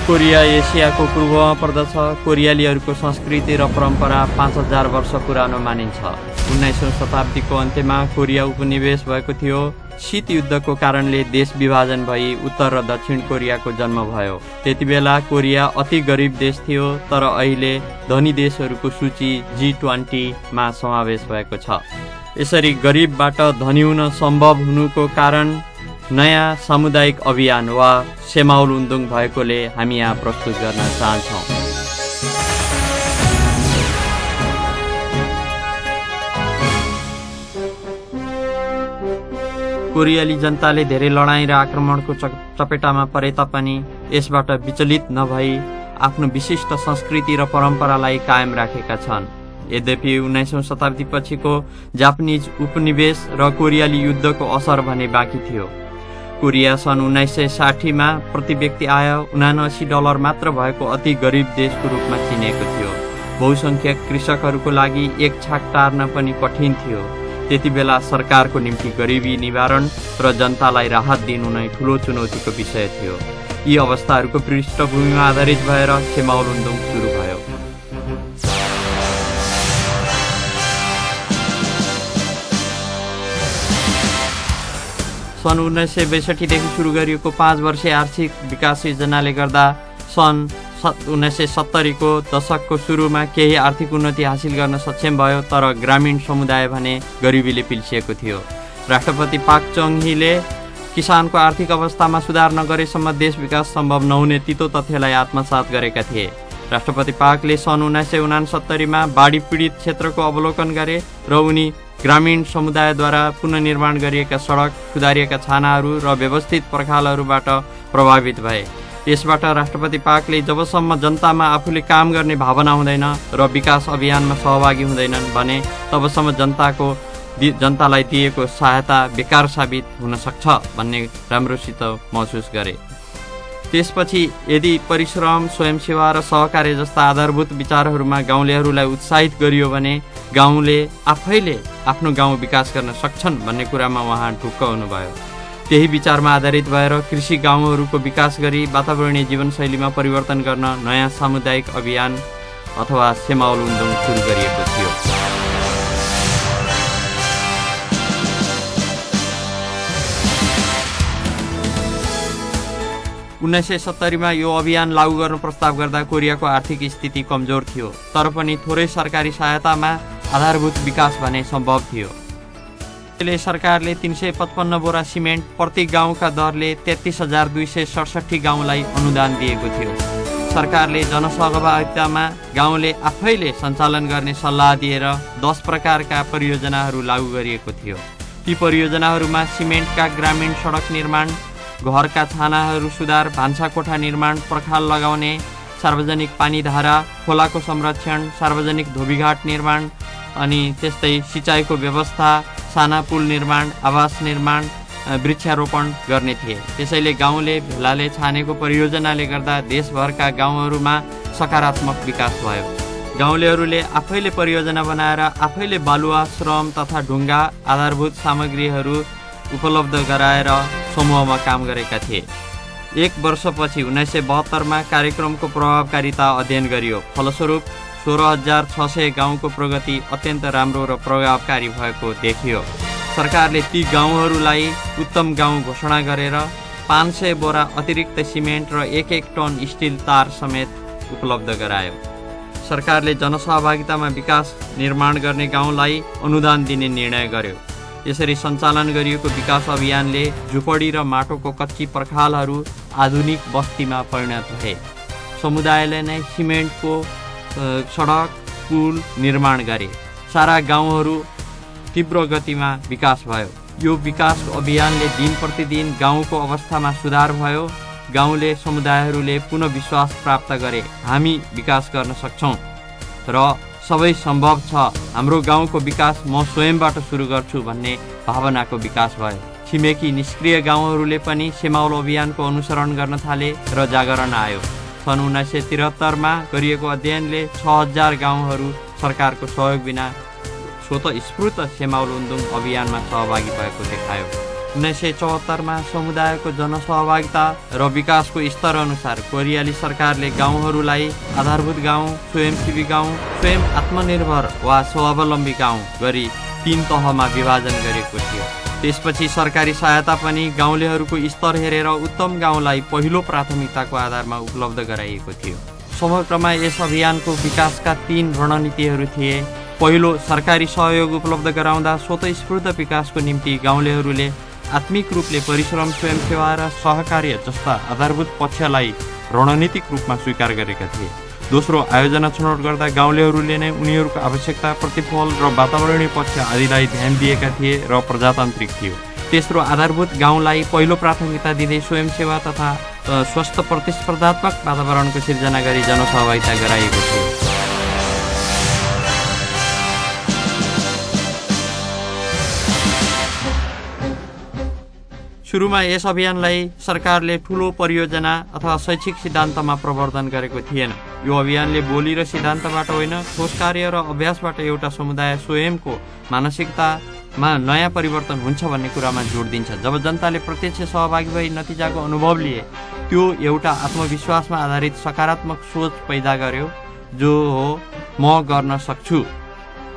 Korea एसियाको पूर्वमा पर्दछ। कोरियालीहरूको संस्कृति र परम्परा 5000 वर्ष पुरानो मानिन्छ। 19औं शताब्दीको अन्त्यमा कोरिया उपनिवेश भएको थियो। शीत युद्धको कारणले देश विभाजन भई उत्तर र दक्षिण कोरियाको जन्म भयो। त्यतिबेला कोरिया अति गरिब देश थियो, तर अहिले धनी देशहरूको सूची G20 मा समावेश भएको छ। यसरी गरिबबाट धनी हुन सम्भव हुनुको कारण नयाँ सामुदायिक अभियान वा सेमाउल उन्दुङ भएकोले हामी यहाँ प्रस्तुत गर्न चाहन्छौँ। कोरियाली जनताले धेरै लडाईँ र आक्रमणको चपेटामा परे तापनि यसबाट विचलित नभई आफ्नो विशिष्ट संस्कृति र परम्परालाई कायम राखेका छन्। यद्यपि 19औं शताब्दी पछिको जापानिज उपनिवेश र कोरियाली युद्धको असर भने बाँकी थियो। कोरिया सन् 1960 मा प्रति व्यक्ति आय $79 मात्र भएको अति गरिब देशको रूपमा चिनिएको थियो। बहुसंख्यक कृषकहरूको लागि एक छाक टार्न पनि कठिन थियो। त्यतिबेला सरकारको निम्ति गरिबी निवारण र जनतालाई राहत दिनु नै ठूलो चुनौतीको विषय थियो। यी अवस्थाहरूको पृष्ठभूमिमा आधारित भएर सेमाउल उन्दुङ सुरु भयो। सन् 1962 देखि सुरु गरिएको 5 वर्षीय आर्थिक विकास योजनाले गर्दा सन् 1970 को दशकको सुरुमा केही आर्थिक उन्नति हासिल गर्न सक्षम भयो, तर ग्रामीण समुदाय भने गरिबीले पिल्सिएको थियो। राष्ट्रपति पाक चोङ-हीले किसानको आर्थिक अवस्थामा सुधार नगरेसम्म देश विकास सम्भव नहुने तितो तथ्यलाई आत्मसात गरेका थिए। राष्ट्रपति पाकले सन् 1969 मा बाढी पीडित क्षेत्रको अवलोकन गरे र उनी ग्रामीण समुदायद्वारा पुनर्निर्माण गरिएका सडक, सुधारिएका छानाहरू र व्यवस्थित पर्खालहरूबाट प्रभावित भए। यसबाट राष्ट्रपति पाकले जबसम्म जनतामा आफूले काम गर्ने भावना हुँदैन र विकास अभियानमा सहभागी हुँदैनन् भने तबसम्म जनतालाई दिएको सहायता बेकार साबित हुन सक्छ भन्ने राम्रोसित महसुस गरे। त्यसपछि यदि परिश्रम, स्वयंसेवा र सहकार्य जस्ता आधारभूत विचारहरूमा गाउँलेहरूलाई उत्साहित गरियो भने गाउँले आफैले आफ्नो गाउँ विकास गर्न सक्छन् भन्ने कुरामा उहाँ ढुक्क हुनुभयो। त्यही विचारमा आधारित भएर कृषि गाउँहरूको विकास गरी वातावरणीय जीवनशैलीमा परिवर्तन गर्न नयाँ सामुदायिक अभियान अथवा सेमाउल उन्दुङ सुरु गरिएको थियो। 1970 मा यो अभियान लागू गर्न प्रस्ताव गर्दा कोरियाको आर्थिक स्थिति कमजोर थियो, तर पनि थोरै सरकारी सहायतामा आधारभूत विकास भने सम्भव थियो। त्यसले सरकारले 355 बोरा सिमेन्ट प्रति गाउँका दरले 33,267 गाउँलाई अनुदान दिएको थियो। सरकारले जनसहभागितामा गाउँले आफैले सञ्चालन गर्ने सल्लाह दिएर 10 प्रकारका परियोजनाहरू लागू गरिएको थियो। ती परियोजनाहरूमा सिमेन्टका ग्रामीण सडक निर्माण, घरका छानाहरू सुधार, भान्साकोठा निर्माण, पर्खाल लगाउने, सार्वजनिक पानीधारा, खोलाको संरक्षण, सार्वजनिक धोबीघाट निर्माण, अनि त्यस्तै सिँचाइको व्यवस्था, साना पुल निर्माण, आवास निर्माण, वृक्षारोपण गर्ने थिए। त्यसैले गाउँले भेलाले छानेको परियोजनाले गर्दा देशभरका गाउँहरूमा सकारात्मक विकास भयो। गाउँलेहरूले आफैले परियोजना बनाएर आफैले बालुवा, श्रम तथा ढुङ्गा आधारभूत सामग्रीहरू उपलब्ध गराएर समूहमा काम गरेका थिए। एक वर्षपछि 1972 मा कार्यक्रमको प्रभावकारिता अध्ययन गरियो। फलस्वरूप 16,600 गाउँको प्रगति अत्यन्त राम्रो र प्रभावकारी भएको देखियो। सरकारले ती गाउँहरूलाई उत्तम गाउँ घोषणा गरेर 500 बोरा अतिरिक्त सिमेन्ट र 1-1 टन स्टिल तार समेत उपलब्ध गरायो। सरकारले जनसहभागितामा विकास निर्माण गर्ने गाउँलाई अनुदान दिने निर्णय गर्यो। यसरी सञ्चालन गरिएको विकास अभियानले झुपडी र माटोको कच्ची पर्खालहरू आधुनिक बस्तीमा परिणत भए। समुदायले नै सिमेन्टको सडक, पुल निर्माण गरे। सारा गाउँहरू तीव्र गतिमा विकास भयो। यो विकास अभियानले दिन प्रतिदिन गाउँको अवस्थामा सुधार भयो। गाउँले समुदायहरूले पुनः विश्वास प्राप्त गरे, हामी विकास गर्न सक्छौँ र सबै सम्भव छ, हाम्रो गाउँको विकास म स्वयंबाट सुरु गर्छु भन्ने भावनाको विकास भयो। छिमेकी निष्क्रिय गाउँहरूले पनि सेमाउल अभियानको अनुसरण गर्न थाले र जागरण आयो। सन् 1973 मा गरिएको अध्ययनले 6,000 गाउँहरू सरकारको सहयोग बिना स्वतस्फूर्त सेमाउल उन्दुङ अभियानमा सहभागी भएको देखायो। 1974 समुदायको जनसहभागिता र विकासको स्तर अनुसार कोरियाली सरकारले गाउँहरूलाई आधारभूत गाउँ, स्वयंसेवी गाउँ, स्वयं आत्मनिर्भर वा स्वावलम्बी गाउँ गरी 3 तहमा विभाजन गरेको थियो। त्यसपछि सरकारी सहायता पनि गाउँलेहरूको स्तर हेरेर उत्तम गाउँलाई पहिलो प्राथमिकताको आधारमा उपलब्ध गराइएको थियो। समग्रमा यस अभियानको विकासका 3 रणनीतिहरू थिए। पहिलो, सरकारी सहयोग उपलब्ध गराउँदा स्वतःस्फूर्त विकासको निम्ति गाउँलेहरूले आत्मिक रूपले परिश्रम, स्वयंसेवा र सहकार्य जस्ता आधारभूत पक्षलाई रणनीतिक रूपमा स्वीकार गरेका थिए। दोस्रो, आयोजना छनौट गर्दा गाउँलेहरूले नै उनीहरूको आवश्यकता, प्रतिफल र वातावरणीय पक्ष आदिलाई ध्यान दिएका थिए र प्रजातान्त्रिक थियो। तेस्रो, आधारभूत गाउँलाई पहिलो प्राथमिकता दिँदै स्वयंसेवा तथा स्वस्थ प्रतिस्पर्धात्मक वातावरणको सिर्जना गरी जनसहभागिता गराइएको थियो। सुरुमा यस अभियानलाई सरकारले ठूलो परियोजना अथवा शैक्षिक सिद्धान्तमा प्रवर्धन गरेको थिएन। यो अभियानले बोली र सिद्धान्तबाट होइन, ठोस कार्य र अभ्यासबाट एउटा समुदाय स्वयंको मानसिकतामा नयाँ परिवर्तन हुन्छ भन्ने कुरामा जोड दिन्छ। जब जनताले प्रत्यक्ष सहभागी भई नतिजाको अनुभव लिए, त्यो एउटा आत्मविश्वासमा आधारित सकारात्मक सोच पैदा गर्यो, जो हो म गर्न सक्छु।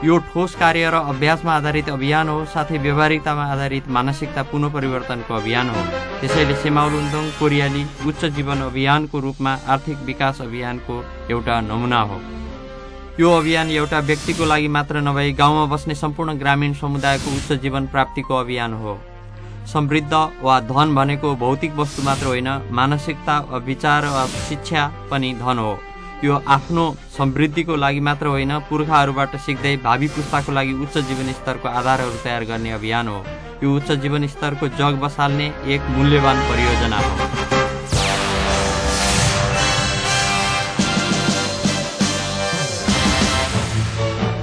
यो ठोस कार्य र अभ्यासमा आधारित अभियान हो, साथै व्यवहारिकतामा आधारित मानसिकता पुनः परिवर्तनको अभियान हो। त्यसैले सेमाउल उन्दोङ कोरियाली उच्च जीवन अभियानको रूपमा आर्थिक विकास अभियानको एउटा नमुना हो। यो अभियान एउटा व्यक्तिको लागि मात्र नभई गाउँमा बस्ने सम्पूर्ण ग्रामीण समुदायको उच्च जीवन प्राप्तिको अभियान हो। समृद्ध वा धन भनेको भौतिक वस्तु मात्र होइन, मानसिकता, विचार वा शिक्षा पनि धन हो। यो आफ्नो समृद्धिको लागि मात्र होइन, पुर्खाहरूबाट सिक्दै भावी पुस्ताको लागि उच्च जीवन स्तरको आधारहरू तयार गर्ने अभियान हो। यो उच्च जीवन स्तरको जग बसाल्ने एक मूल्यवान परियोजना हो।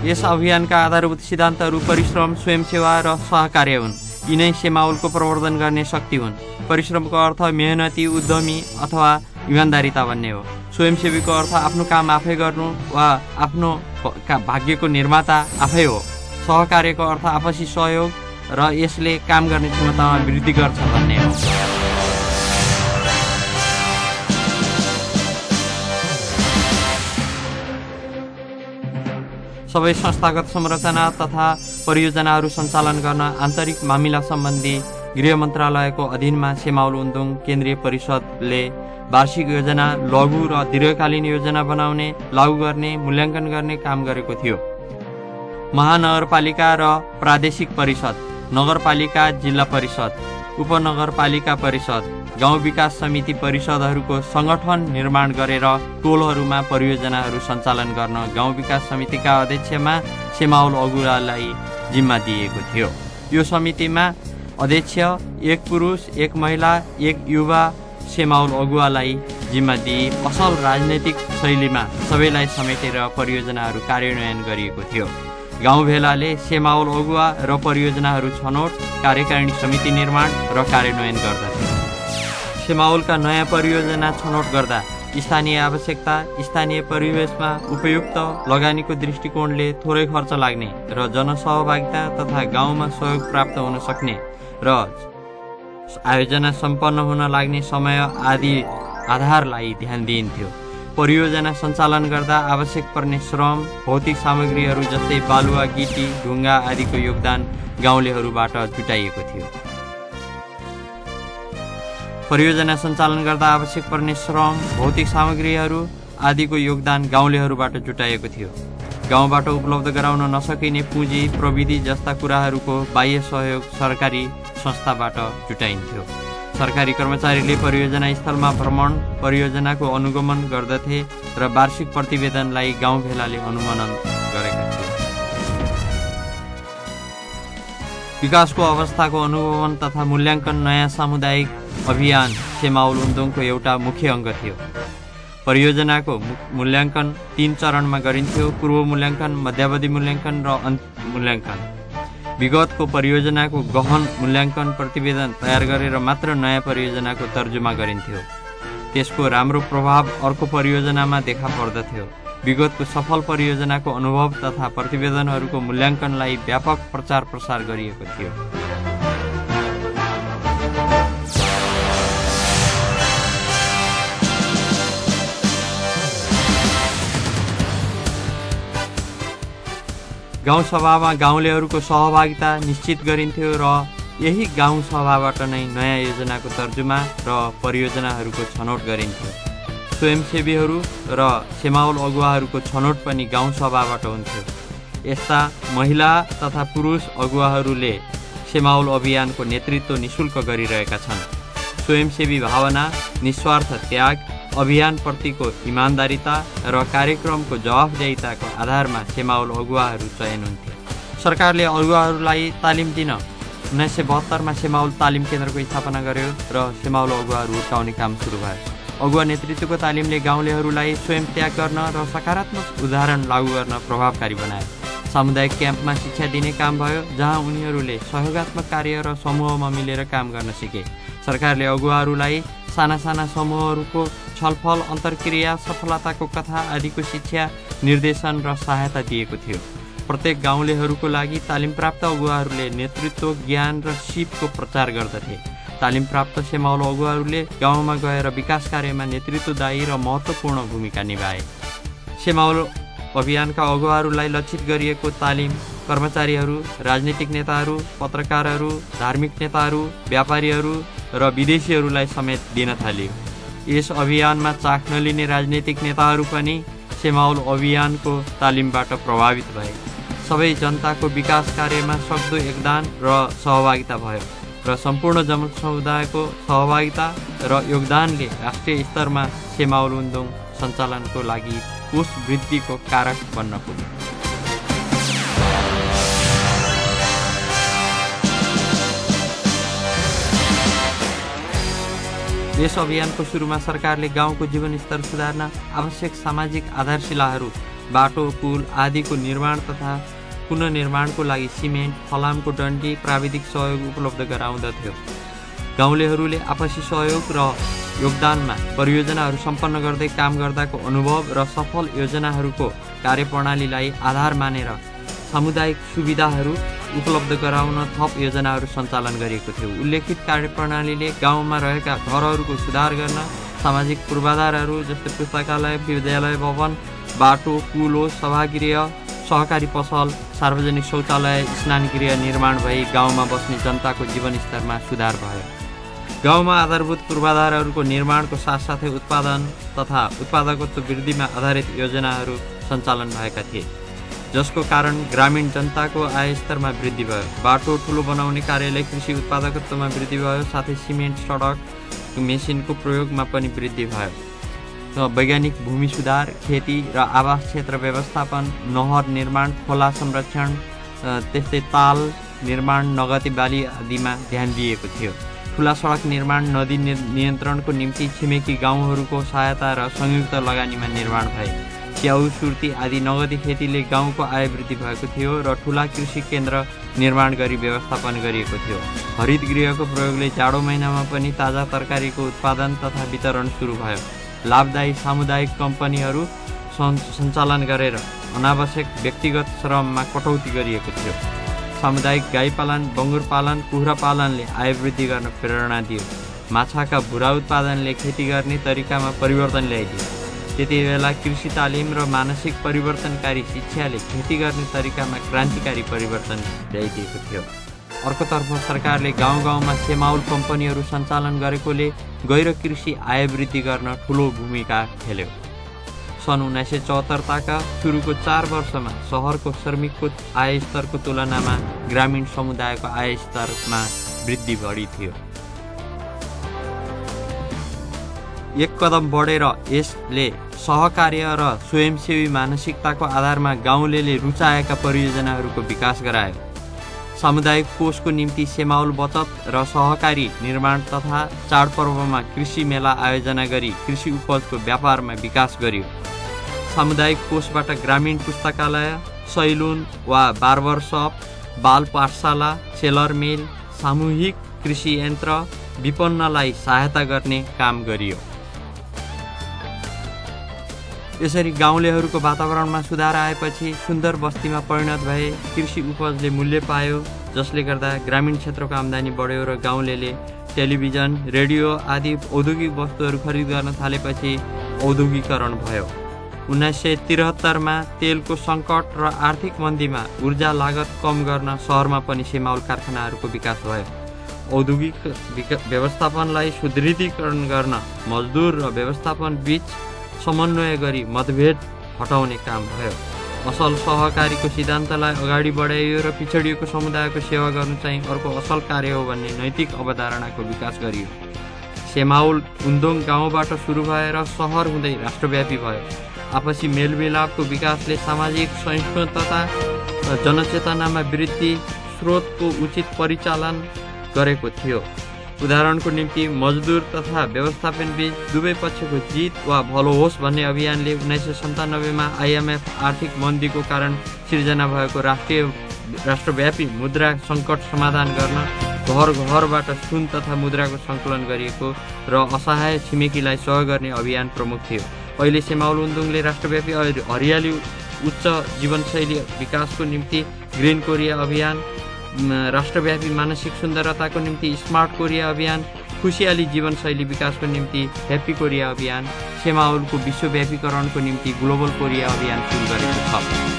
यस अभियानका आधारभूत सिद्धान्तहरू परिश्रम, स्वयंसेवा र सहकार्य हुन्। यिनै सेमाउलको प्रवर्धन गर्ने शक्ति हुन्। परिश्रमको अर्थ मेहनती, उद्यमी अथवा इमान्दारिता भन्ने हो। स्वयंसेवीको अर्थ आफ्नो काम आफै गर्नु वा आफ्नो भाग्यको निर्माता आफै हो। सहकार्यको अर्थ आपसी सहयोग र यसले काम गर्ने क्षमतामा वृद्धि गर्छ भन्ने हो। सबै संस्थागत संरचना तथा परियोजनाहरू सञ्चालन गर्न आन्तरिक मामिला सम्बन्धी गृह मन्त्रालयको अधीनमा सेमाउल उन्दोङ केन्द्रीय परिषदले वार्षिक योजना, लघु र दीर्घकालीन योजना बनाउने, लागू गर्ने, मूल्याङ्कन गर्ने काम गरेको थियो। महानगरपालिका र प्रादेशिक परिषद, नगरपालिका, जिल्ला परिषद, उपनगरपालिका परिषद, गाउँ विकास समिति परिषदहरूको सङ्गठन निर्माण गरेर टोलहरूमा परियोजनाहरू सञ्चालन गर्न गाउँ विकास समितिका अध्यक्षमा सेमाउल अगुवालाई जिम्मा दिएको थियो। यो समितिमा अध्यक्ष, एक पुरुष, एक महिला, एक युवा सेमाउल अगुवालाई जिम्मा दिई असल राजनैतिक शैलीमा सबैलाई समेटेर परियोजनाहरू कार्यान्वयन गरिएको थियो। गाउँ भेलाले सेमाउल अगुवा र परियोजनाहरू छनौट, कार्यकारिणी समिति निर्माण र कार्यान्वयन गर्दथे। सेमाउलका नयाँ परियोजना छनौट गर्दा स्थानीय आवश्यकता, स्थानीय परिवेशमा उपयुक्त लगानीको दृष्टिकोणले थोरै खर्च लाग्ने र जनसहभागिता तथा गाउँमा सहयोग प्राप्त हुन सक्ने र आयोजना सम्पन्न हुन लाग्ने समय आदि आधारलाई ध्यान दिइन्थ्यो। परियोजना सञ्चालन गर्दा आवश्यक पर्ने श्रम, भौतिक सामग्रीहरू जस्तै बालुवा, गिटी, ढुङ्गा आदिको योगदान गाउँलेहरूबाट जुटाइएको थियो। परियोजना सञ्चालन गर्दा आवश्यक पर्ने श्रम, भौतिक सामग्रीहरू आदिको योगदान गाउँलेहरूबाट जुटाइएको थियो। गाउँबाट उपलब्ध गराउन नसकिने पुँजी, प्रविधि जस्ता कुराहरूको बाह्य सहयोग सरकारी संस्थाबाट जुटाइन्थ्यो। सरकारी कर्मचारीले परियोजना स्थलमा भ्रमण, परियोजनाको अनुगमन गर्दथे र वार्षिक प्रतिवेदनलाई गाउँ भेलाले अनुमोदन गरेका थिए। विकासको अवस्थाको अनुगमन तथा मूल्याङ्कन नयाँ सामुदायिक अभियान सेमाउल उन्दोङको एउटा मुख्य अङ्ग थियो। परियोजनाको मूल्याङ्कन 3 चरणमा गरिन्थ्यो: पूर्व मूल्याङ्कन, मध्यावधि मूल्याङ्कन र अन्तिम मूल्याङ्कन। विगतको परियोजनाको गहन मूल्याङ्कन प्रतिवेदन तयार गरेर मात्र नयाँ परियोजनाको तर्जुमा गरिन्थ्यो। त्यसको राम्रो प्रभाव अर्को परियोजनामा देखा पर्दथ्यो। विगतको सफल परियोजनाको अनुभव तथा प्रतिवेदनहरूको मूल्याङ्कनलाई व्यापक प्रचार प्रसार गरिएको थियो। गाउँसभामा गाउँलेहरूको सहभागिता निश्चित गरिन्थ्यो र यही गाउँसभाबाट नै नयाँ योजनाको तर्जुमा र परियोजनाहरूको छनौट गरिन्थ्यो। स्वयंसेवीहरू र सेमाउल अगुवाहरूको छनौट पनि गाउँसभाबाट हुन्थ्यो। यस्ता महिला तथा पुरुष अगुवाहरूले सेमाउल अभियानको नेतृत्व निशुल्क गरिरहेका छन्। स्वयंसेवी भावना, निस्वार्थ त्याग, अभियानप्रतिको इमान्दारिता र कार्यक्रमको जवाफदेहिताको आधारमा सेमाउल अगुवाहरू चयन हुन्थे। सरकारले अगुवाहरूलाई तालिम दिन 1972मा सेमाउल तालिम केन्द्रको स्थापना गर्यो र सेमाउल अगुवाहरू हुर्काउने काम सुरु भयो। अगुवा नेतृत्वको तालिमले गाउँलेहरूलाई स्वयं त्याग गर्न र सकारात्मक उदाहरण लागू गर्न प्रभावकारी बनायो। सामुदायिक क्याम्पमा शिक्षा दिने काम भयो, जहाँ उनीहरूले सहयोगात्मक कार्य र समूहमा मिलेर काम गर्न सिके। सरकारले अगुवाहरूलाई साना साना समूहहरूको छलफल, अन्तर्क्रिया, सफलताको कथा आदिको शिक्षा, निर्देशन र सहायता दिएको थियो। प्रत्येक गाउँलेहरूको लागि तालिम प्राप्त अगुवाहरूले नेतृत्व, ज्ञान र सिपको प्रचार गर्दथे। तालिम प्राप्त सेमाउल अगुवाहरूले गाउँमा गएर विकास कार्यमा नेतृत्वदायी र महत्त्वपूर्ण भूमिका निभाए। सेमाउल अभियानका अगुवाहरूलाई लक्षित गरिएको तालिम कर्मचारीहरू, राजनीतिक नेताहरू, पत्रकारहरू, धार्मिक नेताहरू, व्यापारीहरू र विदेशीहरूलाई समेत दिन थालियो। यस अभियानमा चाख नलिने राजनीतिक नेताहरू पनि सेमाउल अभियानको तालिमबाट प्रभावित भए। सबै जनताको विकास कार्यमा सक्दो योगदान र सहभागिता भयो र सम्पूर्ण जनसमुदायको सहभागिता र योगदानले राष्ट्रिय स्तरमा सेमाउल उन्दुङ सञ्चालनको लागि कोष वृद्धिको कारक बन्न पुग्यो। यस अभियानको सुरुमा सरकारले गाउँको जीवनस्तर सुधार्न आवश्यक सामाजिक आधारशिलाहरू, बाटो, पुल आदिको निर्माण तथा पुनर्निर्माणको लागि सिमेन्ट, फलामको डन्डी, प्राविधिक सहयोग उपलब्ध गराउँदथ्यो। गाउँलेहरूले आपसी सहयोग र योगदानमा परियोजनाहरू सम्पन्न गर्दै काम गर्दाको अनुभव र सफल योजनाहरूको कार्यप्रणालीलाई आधार मानेर सामुदायिक सुविधाहरू उपलब्ध गराउन थप योजनाहरू सञ्चालन गरिएको थियो। उल्लेखित कार्यप्रणालीले गाउँमा रहेका घरहरूको सुधार गर्न सामाजिक पूर्वाधारहरू जस्तै पुस्तकालय, विद्यालय भवन, बाटो, पुल, सभागृह, सहकारी पसल, सार्वजनिक शौचालय, स्नानगृह निर्माण भई गाउँमा बस्ने जनताको जीवनस्तरमा सुधार भयो। गाउँमा आधारभूत पूर्वाधारहरूको निर्माणको साथसाथै उत्पादन तथा उत्पादकत्व वृद्धिमा आधारित योजनाहरू सञ्चालन भएका थिए, जसको कारण ग्रामीण जनताको आय स्तरमा वृद्धि भयो। बाटो ठुलो बनाउने कार्यले कृषि उत्पादकत्वमा वृद्धि भयो, साथै सिमेन्ट, सडक, मेसिनको प्रयोगमा पनि वृद्धि भयो। वैज्ञानिक भूमि सुधार, खेती र आवास क्षेत्र व्यवस्थापन, नहर निर्माण, खोला संरक्षण, त्यस्तै ताल निर्माण, नगदी बाली आदिमा ध्यान दिएको थियो। ठुला सडक निर्माण, नदी नियन्त्रणको निम्ति छिमेकी गाउँहरूको सहायता र संयुक्त लगानीमा निर्माण भए। च्याउ, सुर्ती आदि नगदी खेतीले गाउँको आय वृद्धि भएको थियो र ठुला कृषि केन्द्र निर्माण गरी व्यवस्थापन गरिएको थियो। हरित गृहको प्रयोगले जाडो महिनामा पनि ताजा तरकारीको उत्पादन तथा वितरण सुरु भयो। लाभदायी सामुदायिक कम्पनीहरू सञ्चालन गरेर अनावश्यक व्यक्तिगत श्रममा कटौती गरिएको थियो। सामुदायिक गाई पालन, बङ्गुर पालन, कुखुरा पालनले आय वृद्धि गर्न प्रेरणा दियो। माछाका भुरा उत्पादनले खेती गर्ने तरिकामा परिवर्तन ल्याइदियो। त्यति बेला कृषि तालिम र मानसिक परिवर्तनकारी शिक्षाले खेती गर्ने तरिकामा क्रान्तिकारी परिवर्तन ल्याइदिएको थियो। अर्कोतर्फ सरकारले गाउँ गाउँमा सेमाउल कम्पनीहरू सञ्चालन गरेकोले गैर कृषि आय वृद्धि गर्न ठुलो भूमिका खेल्यो। सन् 1974का सुरुको 4 वर्षमा सहरको श्रमिकको आय स्तरको तुलनामा ग्रामीण समुदायको आय स्तरमा वृद्धि बढी थियो। एक कदम बढेर यसले सहकार्य र स्वयंसेवी मानसिकताको आधारमा गाउँलेले रुचाएका परियोजनाहरूको विकास गरायो। सामुदायिक कोषको निम्ति सेमाउल बचत र सहकारी निर्माण तथा चाडपर्वमा कृषि मेला आयोजना गरी कृषि उपजको व्यापारमा विकास गरियो। सामुदायिक कोषबाट ग्रामीण पुस्तकालय, सैलुन वा बार्बर शप, बाल पाठशाला, सेलर मिल, सामूहिक कृषि यन्त्र विपन्नलाई सहायता गर्ने काम गरियो। यसरी गाउँलेहरूको वातावरणमा सुधार आएपछि सुन्दर बस्तीमा परिणत भए। कृषि उपजले मूल्य पायो, जसले गर्दा ग्रामीण क्षेत्रको आम्दानी बढ्यो र गाउँलेले टेलिभिजन, रेडियो आदि औद्योगिक वस्तुहरू खरिद गर्न थालेपछि औद्योगिकरण भयो। 1973 तेलको सङ्कट र आर्थिक मन्दीमा ऊर्जा लागत कम गर्न सहरमा पनि सेमाउल कारखानाहरूको विकास भयो। औद्योगिक व्यवस्थापनलाई सुदृढीकरण गर्न मजदुर र व्यवस्थापन बीच समन्वय गरी मतभेद हटाउने काम भयो। असल सहकारीको सिद्धान्तलाई अगाडि बढाइयो र पिछडिएको समुदायको सेवा गर्नु चाहिँ अर्को असल कार्य हो भन्ने नैतिक अवधारणाको विकास गरियो। सेमाउल उन्दोङ गाउँबाट सुरु भएर सहर हुँदै राष्ट्रव्यापी भयो। आपसी मेलमिलापको विकासले सामाजिक सहिष्णुता र जनचेतनामा वृद्धि स्रोतको उचित परिचालन गरेको थियो। उदाहरणको निम्ति मजदुर तथा व्यवस्थापन बीच दुवै पक्षको जित वा भलो होस् भन्ने अभियानले 1997 IMF आर्थिक मन्दीको कारण सिर्जना भएको राष्ट्रव्यापी मुद्रा सङ्कट समाधान गर्न घर घरबाट सुन तथा मुद्राको सङ्कलन गरिएको र असहाय छिमेकीलाई सहयोग गर्ने अभियान प्रमुख थियो। अहिले सेमाउल उन्दोङले राष्ट्रव्यापी हरियाली उच्च जीवनशैली विकासको निम्ति ग्रिन कोरिया अभियान, राष्ट्रव्यापी मानसिक सुन्दरताको निम्ति स्मार्ट कोरिया अभियान, खुसियाली जीवनशैली विकासको निम्ति ह्याप्पी कोरिया अभियान, सेमाउलको विश्वव्यापीकरणको निम्ति ग्लोबल कोरिया अभियान सुरु गरेको छ।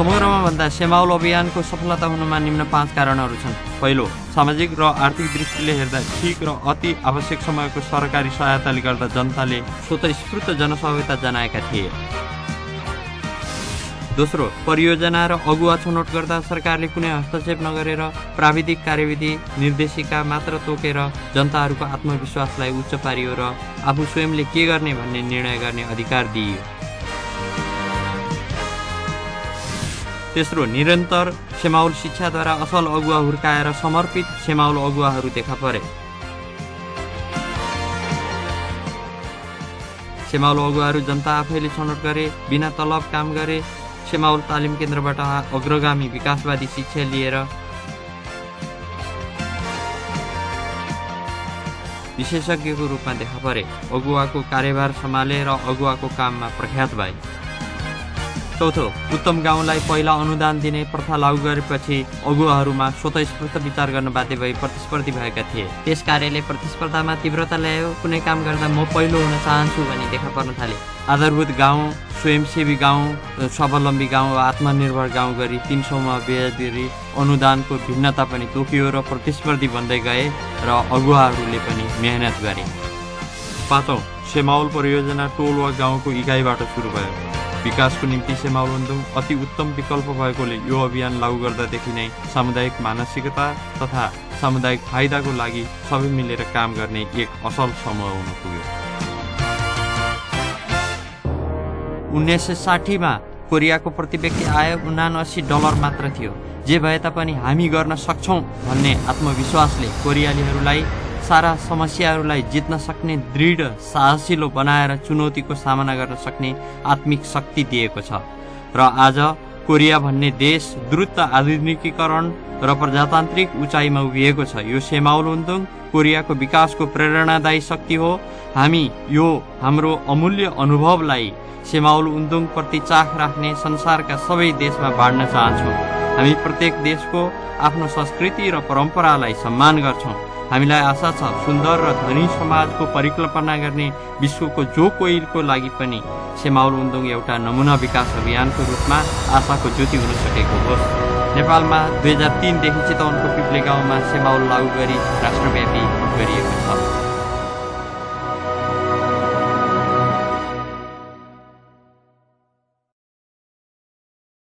समग्रमा भन्दा सेमाउल अभियानको सफलता हुनुमा निम्न 5 कारणहरू छन्। पहिलो, सामाजिक र आर्थिक दृष्टिले हेर्दा ठिक र अति आवश्यक समयको सरकारी सहायताले गर्दा जनताले स्वतस्फूर्त जनसहभागिता जनाएका थिए। दोस्रो, परियोजना र अगुवा छनौट गर्दा सरकारले कुनै हस्तक्षेप नगरेर प्राविधिक कार्यविधि निर्देशिका मात्र तोकेर जनताहरूको आत्मविश्वासलाई उच्च पारियो र आफू स्वयंले के गर्ने भन्ने निर्णय गर्ने अधिकार दिइयो। तेस्रो, निरन्तर सेमाउल शिक्षाद्वारा असल अगुवा हुर्काएर समर्पित सेमाउल अगुवाहरू देखा परे। सेमाउल अगुवाहरू जनता आफैले छनौट गरे, बिना तलब काम गरे, सेमाउल तालिम केन्द्रबाट अग्रगामी विकासवादी शिक्षा लिएर विशेषज्ञको रूपमा देखा परे। अगुवाको कार्यभार सम्हाले र अगुवाको काममा प्रख्यात भए। चौथो, उत्तम गाउँलाई पहिला अनुदान दिने प्रथा लागू गरेपछि अगुवाहरूमा स्वतस्फूर्त विचार गर्न बाध्य भई प्रतिस्पर्धी भएका थिए। त्यस कार्यले प्रतिस्पर्धामा तीव्रता ल्यायो। कुनै काम गर्दा म पहिलो हुन चाहन्छु भनी देखा पर्न थाले। आधारभूत गाउँ, स्वयंसेवी गाउँ, स्वावलम्बी गाउँ वा आत्मनिर्भर गाउँ गरी 3 समूहमा विभाजित अनुदानको भिन्नता पनि तोकियो र प्रतिस्पर्धी बन्दै गए र अगुवाहरूले पनि मेहनत गरे। पाँचौं, सेमाउल परियोजना टोल वा गाउँको इकाइबाट सुरु भयो। विकासको निम्ति सेमाउल उन्दोङ अति उत्तम विकल्प भएकोले यो अभियान लागू गर्दादेखि नै सामुदायिक मानसिकता तथा सामुदायिक फाइदाको लागि सबै मिलेर काम गर्ने एक असल समूह हुन पुग्यो। 1960 मा कोरियाको प्रति व्यक्ति आय $79 मात्र थियो। जे भए तापनि हामी गर्न सक्छौं भन्ने आत्मविश्वासले कोरियालीहरूलाई सारा समस्याहरूलाई जित्न सक्ने दृढ साहसिलो बनाएर चुनौतीको सामना गर्न सक्ने आत्मिक शक्ति दिएको छ। र आज कोरिया भन्ने देश द्रुत आधुनिकीकरण र प्रजातान्त्रिक उचाइमा उभिएको छ। यो सेमाउल उन्दोङ कोरियाको विकासको प्रेरणादायी शक्ति हो। हामी यो हाम्रो अमूल्य अनुभवलाई सेमाउल उन्दोङ प्रति चाख राख्ने संसारका सबै देशमा बाँड्न चाहन्छौँ। हामी प्रत्येक देशको आफ्नो संस्कृति र परम्परालाई सम्मान गर्छौँ। हामीलाई आशा छ सुन्दर र धनी समाजको परिकल्पना गर्ने विश्वको जो कोहीको लागि पनि सेमाउल उन्दोङ एउटा नमुना विकास अभियानको रूपमा आशाको ज्योति हुन सकेको होस्। नेपालमा 2003 देखि चितवनको पिप्ले गाउँमा सेमाउल लागू गरी राष्ट्रव्यापी गरिएको छ।